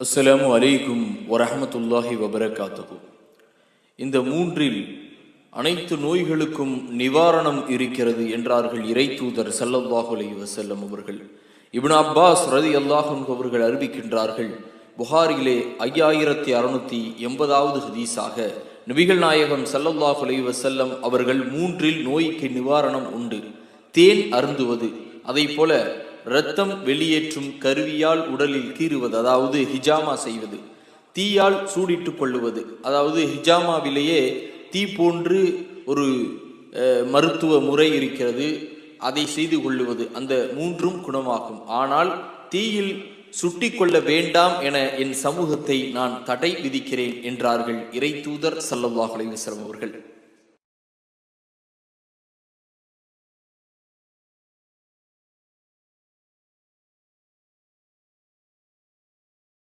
அஸ்ஸலாமு அலைக்கும் வரஹ்மத்துல்லாஹி வபரகாத்துஹு. இந்த மூன்றில் அனைத்து நோய்களுக்கும் நிவாரணம் இருக்கிறது என்றார்கள் இறை தூதர் ஸல்லல்லாஹு அலைஹி வஸல்லம் அவர்கள். இப்னு அப்பாஸ் ரலியல்லாஹு அன்ஹு அவர்கள் அறிவிக்கின்றார்கள், புகாரிலே 5680வது ஹதீஸாக நபிகள் நாயகம் ஸல்லல்லாஹு அலைஹி வஸல்லம் அவர்கள் மூன்றில் நோய்க்கு நிவாரணம் உண்டு. தேன் அருந்துவது, அதை போல இரத்தம் வெளியேற்றும் கருவியால் உடலில் கீறுவது, அதாவது ஹிஜாமா செய்வது, தீயால் சூடிட்டுக் கொள்ளுவது, அதாவது ஹிஜாமாவிலேயே தீ போன்று ஒரு மருத்துவ முறை இருக்கிறது, அதை செய்து கொள்ளுவது, அந்த மூன்றும் குணமாகும். ஆனால் தீயில் சுட்டி கொள்ள வேண்டாம் என என் சமூகத்தை நான் தடை விதிக்கிறேன் என்றார்கள் இறை தூதர் ஸல்லல்லாஹு அலைஹி வஸல்லம் அவர்கள்.